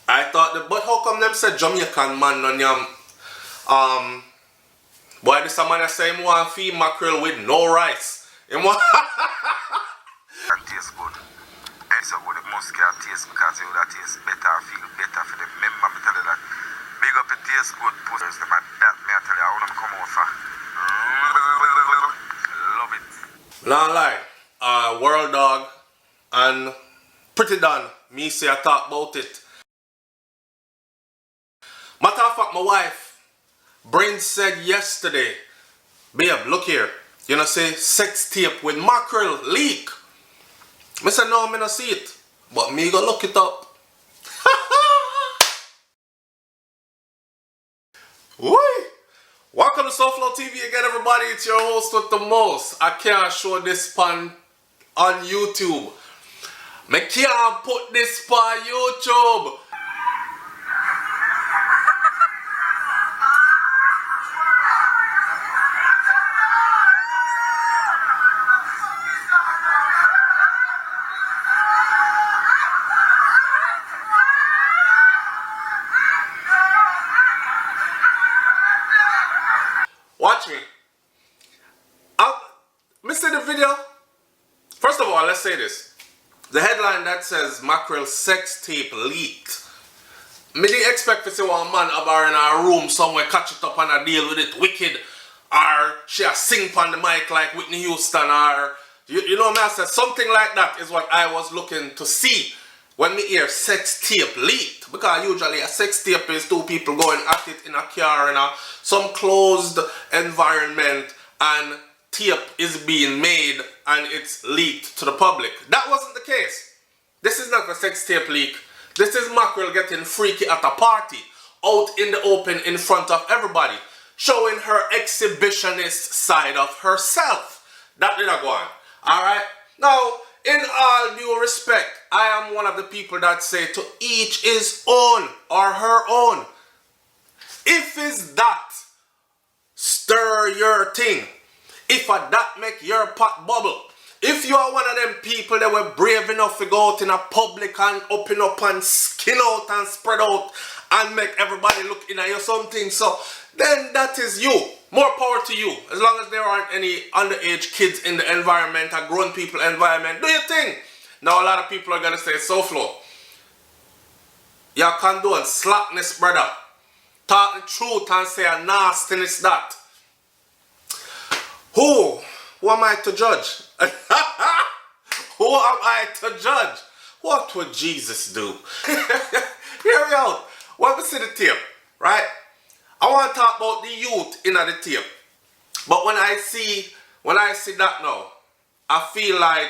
I thought that, but how come them say Jamaican man on yam? Why this a man that say him want feed mackerel with no rice? Him want and taste good. And so good, it must get taste because you that taste better, feel better for them. Remember me tell you that. Big up it taste good, pussies them and that me I tell you, I want them come out for. Love it. not lie. World Dog and Pretty Don, me say I talk about it. Matter of fact, my wife, Brain said yesterday, babe, look here, you know say sex tape with mackerel leak. I said no, I don't see it, but me go look it up. Woo! Welcome to SouFLoTV again, everybody. It's your host with the most. I can't show this on YouTube. I can't put this on YouTube. Watch me. Me see the video. First of all, let's say this. The headline that says Mackerel sex tape leaked. Me didn't expect to see one man have her in her room somewhere, catch it up and a deal with it wicked, or she a sing on the mic like Whitney Houston, or you know me, I said something like that is what I was looking to see when me hear sex tape leaked. Because usually a sex tape is two people going at it in a car in some closed environment, and tape is being made and it's leaked to the public. That wasn't the case. This is not a sex tape leak. This is Mackerel getting freaky at a party, out in the open in front of everybody, showing her exhibitionist side of herself. That did not go on. Alright? Now, in all due respect, I am one of the people that say to each his own or her own. If it's that, stir your thing. If a that make your pot bubble. If you are one of them people that were brave enough to go out in a public and open up and skin out and spread out and make everybody look in at you something, so then that is you. More power to you. As long as there aren't any underage kids in the environment, a grown people environment, do your thing. Now a lot of people are going to say, SouFlo, you condone slackness, brother. Talk the truth and say a nastiness that. Who am I to judge? Who am I to judge? What would Jesus do? Hear me out. When we see the tape, right? I want to talk about the youth in the tape. But when I see that now, I feel like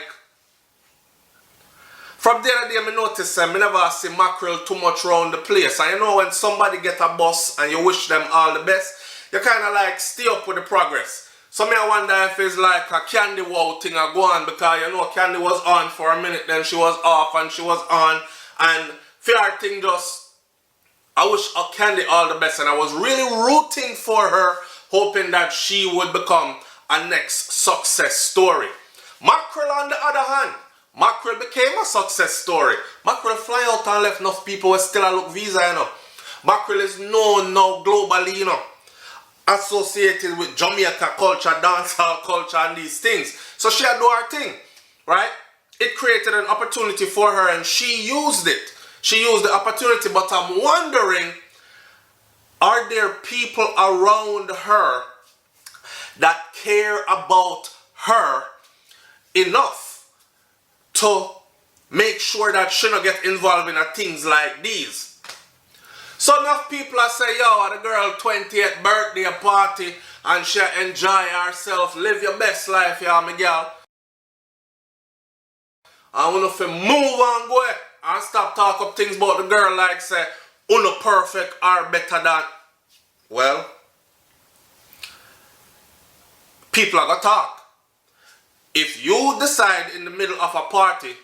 from the other day I notice I never see mackerel too much around the place. And you know when somebody get a bus and you wish them all the best, you kind of like stay up with the progress. So me I wonder if it's like a Candy Wow thing I go on, because you know Candy was on for a minute, then she was off and she was on, and fair thing just, I wish Candy all the best, and I was really rooting for her, hoping that she would become a next success story. Mackerel on the other hand, Mackerel became a success story. Mackerel fly out and left enough people with still a look visa, you know. Mackerel is known now globally, you know, associated with Jamaica culture, dancehall culture and these things. So she had do her thing, right? It created an opportunity for her and she used it. She used the opportunity, but I'm wondering, are there people around her that care about her enough to make sure that she don't get involved in things like these? So enough people are say, yo, the girl 20th birthday party and she enjoy herself, live your best life, yeah, my girl. I want to move on, go ahead, and stop talk up things about the girl like say, uno perfect or better than. Well, people are gonna talk. If you decide in the middle of a party,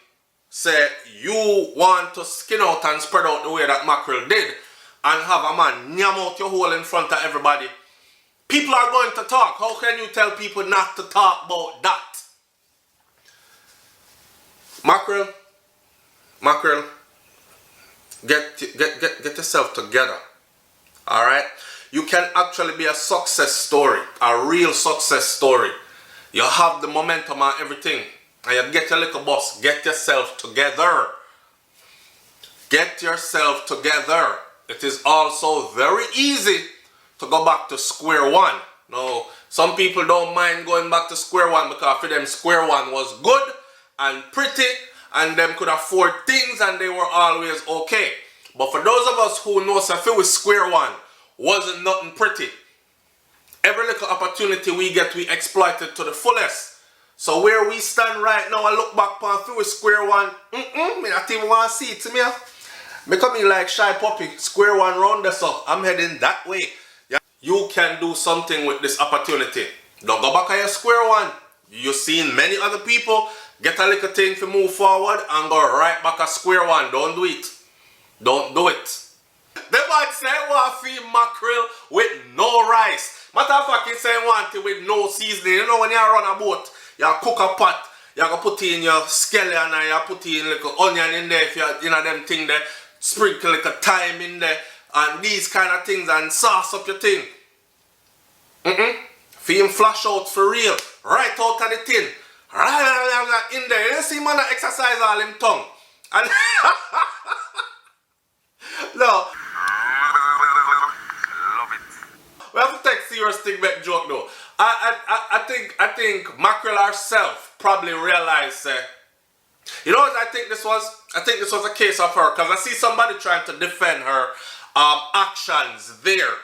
say you want to skin out and spread out the way that Mackerel did, and have a man nyam out your hole in front of everybody, people are going to talk. How can you tell people not to talk about that? Mackerel, Get yourself together. Alright? You can actually be a success story, a real success story. You have the momentum and everything, and you get your little boss. Get yourself together. Get yourself together. It is also very easy to go back to square one. Now, some people don't mind going back to square one because for them square one was good and pretty and them could afford things and they were always okay. But for those of us who know if it was square one wasn't nothing pretty, every little opportunity we get, we exploit it to the fullest. So where we stand right now, I look back on through square one, me not even want to see it to me. Me coming like shy puppy, square one round this up. I'm heading that way. Yeah. You can do something with this opportunity. Don't go back on your square one. You've seen many other people get a little thing to move forward and go right back at square one. Don't do it. Don't do it. The man say want to feed mackerel with no rice. Matter of fact, he say want it with no seasoning. You know when you run a boat, you cook a pot, you go put in your scallion and you put in little onion in there if you know them thing there. Sprinkle little thyme in there and these kind of things and sauce up your thing. Feed him flash out for real. Right out of the tin. Right in there. You see man exercise all him tongue. And no. Love it. We have to take serious thing back joke though. I think Mackerel herself probably realized you know what I think this was? I think this was a case of her because I see somebody trying to defend her actions there.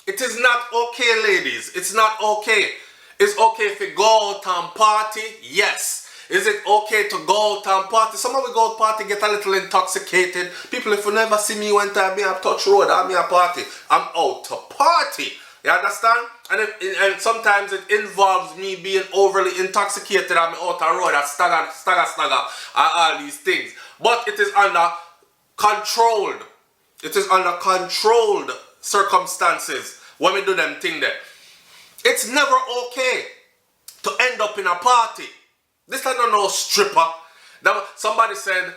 It is not okay, ladies. It's not okay. It's okay if you go out and party, yes. Is it okay to go out and party? Some of we go out party, get a little intoxicated. People, if you never see me one time, me up touch road, I'm a party. I'm out to party. You understand? And sometimes it involves me being overly intoxicated. I'm out the road, I stagger, all these things. But it is under controlled. It is under controlled circumstances when we do them thing there. It's never okay to end up in a party. This is not no stripper. Somebody said,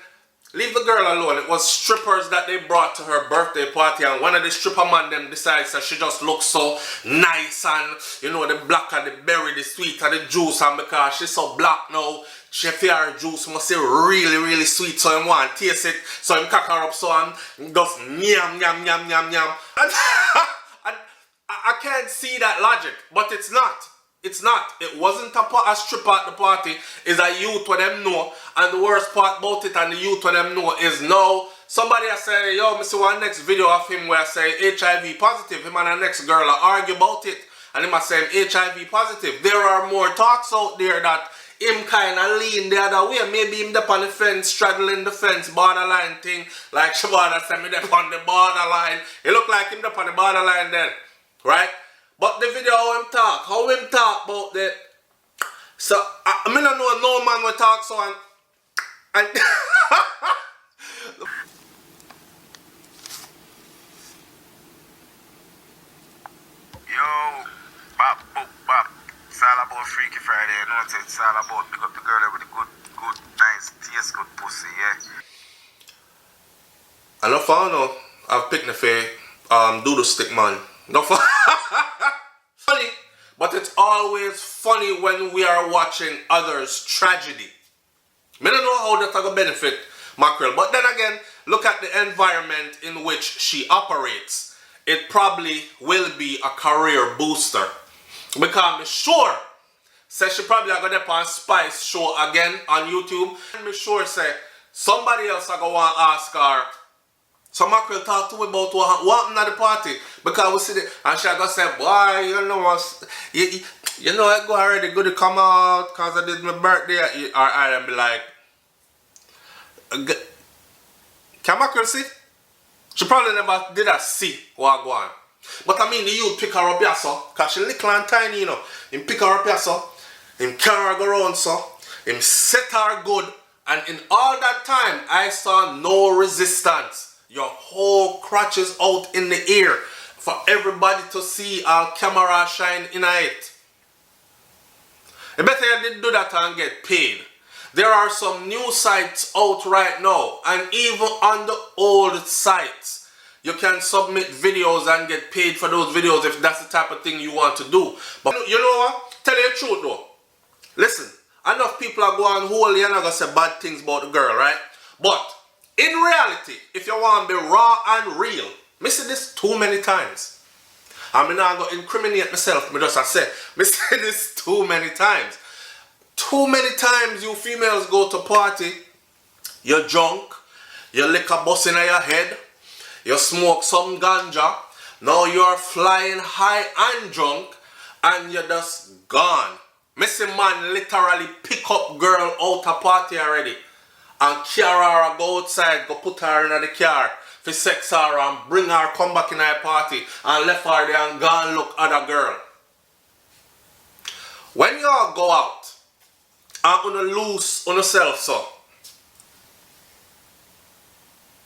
leave the girl alone. It was strippers that they brought to her birthday party, and one of the stripper man them decides that she just looks so nice and you know the black and the berry, the sweet and the juice, and because she's so black now, she feel her juice must be really, really sweet, so him want to taste it, so him cock her up so and just yam. And I can't see that logic, but it's not. It's not. It wasn't a stripper at the party. It's a youth what them know. And the worst part about it and the youth what them know is now somebody I say, yo, me see one next video of him where I say HIV positive. Him and the next girl argue about it. And him I say HIV positive. There are more talks out there that him kind of lean the other way. Maybe him up on the fence, straddling the fence, borderline thing. Like Shabana said me up on the borderline. It look like him up on the borderline then. Right? But the video how him talk about that. So I don't know no man will talk so and Yo, bop. It's all about Freaky Friday. You know what I'm saying? It's all about pick up the girl with the good, nice, taste good pussy, yeah. I know found out I've picked the fair doodle stick man. No funny, but it's always funny when we are watching others' tragedy. I don't know how that's going to benefit Mackerel, but then again, look at the environment in which she operates. It probably will be a career booster. Because I'm sure, say she probably are going to on Spice show again on YouTube. I'm sure say somebody else are going to want to ask her, so Mackerel talk to me about what happened at the party. Because we see it, and she go say, boy, you know what, you know I go already good to come out because I did my birthday. Or I be like, can Mackerel see? She probably never did a see what go on. But I mean the youth pick her up here so, because she little and tiny, you know. Him pick her up here so, him carry her go around so, him set her good, and in all that time I saw no resistance. Your whole crotch is out in the air for everybody to see our camera shine in it. I better you did do that and get paid. There are some new sites out right now, and even on the old sites, you can submit videos and get paid for those videos if that's the type of thing you want to do. But you know what? Tell you the truth though. Listen, enough people are going holy and are going to say bad things about the girl, right? But in reality, if you want to be raw and real, I say this too many times. I'm not going to incriminate myself, I say this too many times. Too many times you females go to party, you're drunk, you lick a bus in your head, you smoke some ganja, now you're flying high and drunk, and you're just gone. Missy man literally pick up girl out a party already and carry her, go outside, go put her in the car for sex her and bring her come back in her party and left her there and go and look at a girl. When y'all go out and gonna lose on yourself, so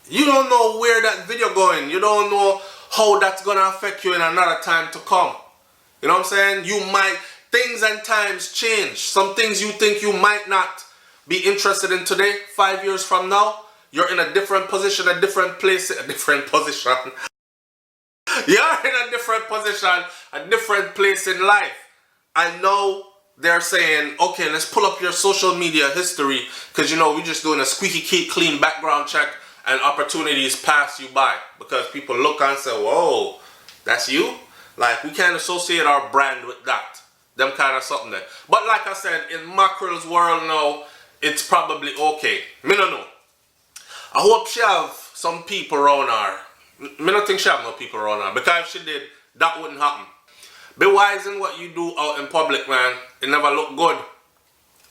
you don't know where that video going. You don't know how that's gonna affect you in another time to come. You know what I'm saying? You might, things and times change. Some things you think you might not be interested in today, 5 years from now, you're in a different position, a different place, a different position. You're in a different position, a different place in life. And now they're saying, okay, let's pull up your social media history, because you know, we're just doing a squeaky clean background check and opportunities pass you by. Because people look and say, whoa, that's you? Like, we can't associate our brand with that. Them kind of something there. But like I said, in Mackerel's world now, it's probably okay. Me no know. I hope she have some people around her. Me don't think she have no people around her. Because if she did, that wouldn't happen. Be wise in what you do out in public, man. It never looked good.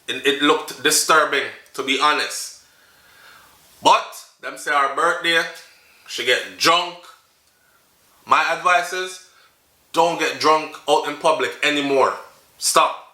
It looked disturbing, to be honest. But, them say her birthday, she get drunk. My advice is, don't get drunk out in public anymore. Stop.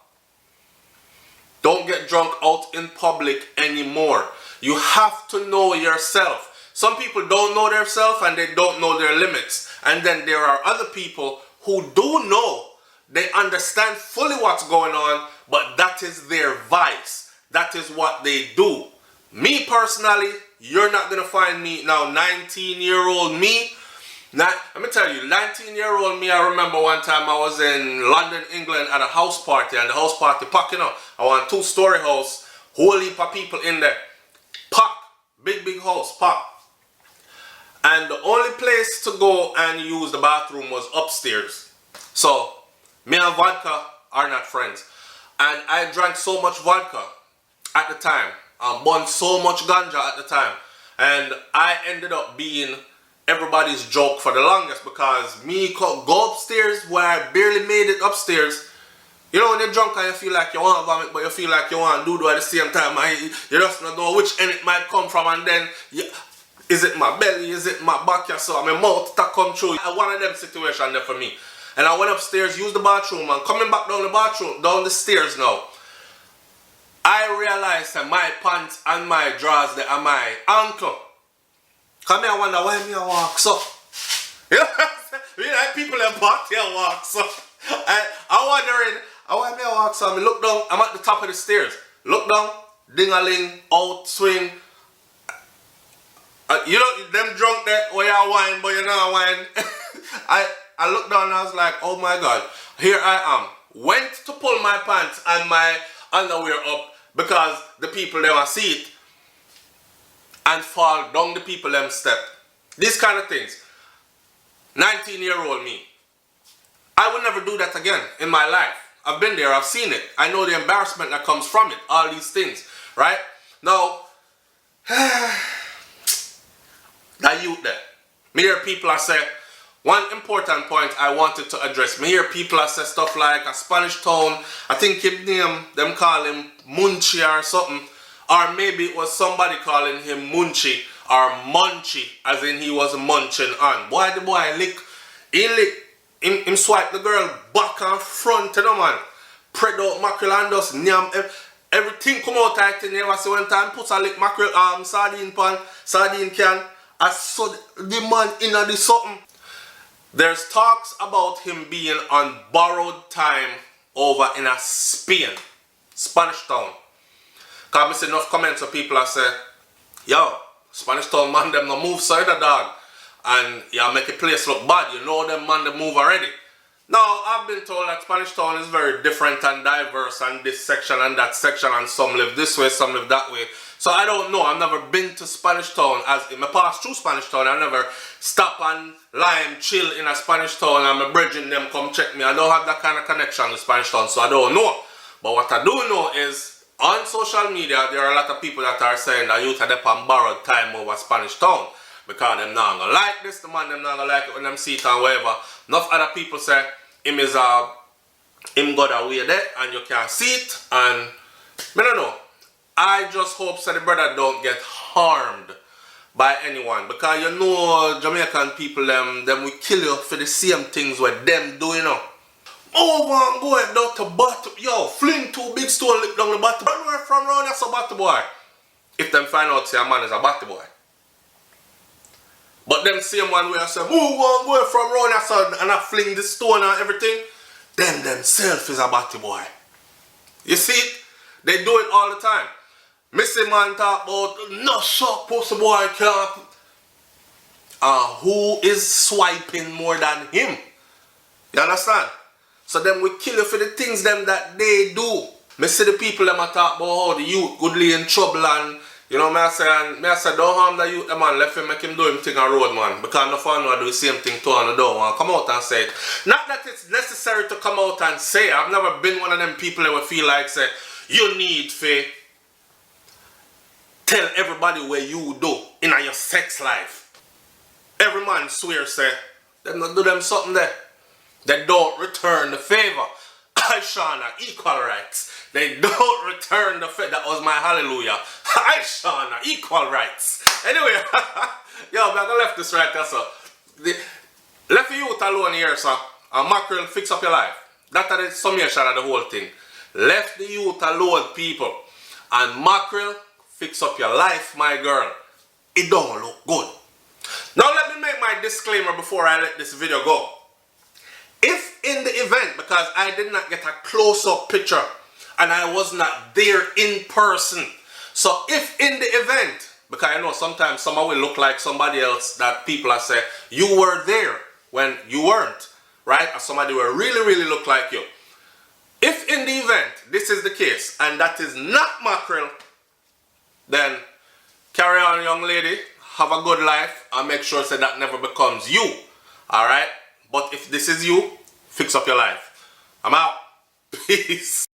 Don't get drunk out in public anymore. You have to know yourself. Some people don't know themselves and they don't know their limits. And then there are other people who do know. They understand fully what's going on, but that is their vice. That is what they do. Me personally, you're not going to find me now, 19-year-old me. Let me tell you, 19-year-old me, I remember one time I was in London, England at a house party, and the house party packing up. I want a 2-story house, whole heap of people in there. Pack, big house, pack. And the only place to go and use the bathroom was upstairs. So, me and vodka are not friends. And I drank so much vodka at the time. I burned so much ganja at the time. And I ended up being everybody's joke for the longest, because me go upstairs where I barely made it upstairs. You know when you're drunk and you feel like you want to vomit, but you feel like you want to do at the same time. You just don't know which end it might come from, and then is it my belly, is it my back, so my mouth to come through. One of them situations there for me. And I went upstairs, used the bathroom, and coming back down the stairs now, I realized that my pants and my drawers there are my ankle. Come here, I wonder why me I walk so. You know what I'm saying? You know, people in party I walk so. I'm wondering, why me I walk so. I look down, I'm at the top of the stairs. Look down, ding-a-ling, out, swing. You know, them drunk there, where you wine, but you know wine. I looked down and I was like, oh my God, here I am. Went to pull my pants and my underwear up because the people they want to see it, and fall down the people them step. These kind of things. 19-year-old me. I would never do that again in my life. I've been there, I've seen it. I know the embarrassment that comes from it. All these things, right? Now, that youth there. Me hear people I say, one important point I wanted to address. Me hear people I say stuff like a Spanish town, I think his name, them call him Munchi or something. Or maybe it was somebody calling him Munchi or Munchi, as in he was munching on. Boy, the boy him swipe the girl back and front, you know, man. Spread out mackerel and just nyam. Everything come out tight in. Never see one time put a lick mackerel sardine pan, sardine can. I saw the man in the something. There's talks about him being on borrowed time over in a Spain, Spanish town. Because I see enough comments of people that say, yo, Spanish Town man them no move side of dog. And you make a place look bad. You know them man they move already. Now, I've been told that Spanish Town is very different and diverse, and this section and that section, and some live this way, some live that way. So I don't know. I've never been to Spanish Town. As in my past through Spanish Town, I never stop and lie and chill in a Spanish Town and my brethren them come check me. I don't have that kind of connection with Spanish Town, so I don't know. But what I do know is, on social media, there are a lot of people that are saying that youth are there on borrowed time over Spanish Town. Because them not gonna like this, the man them not gonna like it when them see it and whatever. Enough other people say him is him got away there and you can't see it, and I don't know. I just hope so the brother don't get harmed by anyone, because you know Jamaican people them will kill you for the same things what them do, you know. Oh man, go down to bottom, yo, fling 2 big stone lip down the bottom. Where from round that's a batty boy. If them find out say a man is a batty boy. But them same one where I say, move on, go from round outside and I fling the stone and everything, them themself is a batty boy. You see it? They do it all the time. Missy man talk about, no shot pussy boy can't. Who is swiping more than him? You understand? So them will kill you for the things them that they do. Me see the people them a talk about how the youth goodly in trouble, and you know, me I say don't harm the youth, man, let him make him do him thing on road, man. Because no fun I do the same thing to and don't want to come out and say it. Not that it's necessary to come out and say it. I've never been one of them people that would feel like say, you need to tell everybody where you do in your sex life. Every man swear say, them not do them something there. They don't return the favor. I Shauna, equal rights. They don't return the favor. That was my hallelujah. I Shauna, equal rights. Anyway, yo, I'm gonna left this right there, so. Left the youth alone here, sir. And Mackerel fix up your life. That is the summation of the whole thing. Left the youth alone, people. And Mackerel fix up your life, my girl. It don't look good. Now let me make my disclaimer before I let this video go. If in the event, because I did not get a close-up picture and I was not there in person, so if in the event, because I know sometimes someone will look like somebody else that people are saying, you were there when you weren't, right? Or somebody will really look like you. If in the event this is the case and that is not Mackerel, then carry on, young lady, have a good life and make sure so that never becomes you, alright? But if this is you, fix up your life. I'm out. Peace.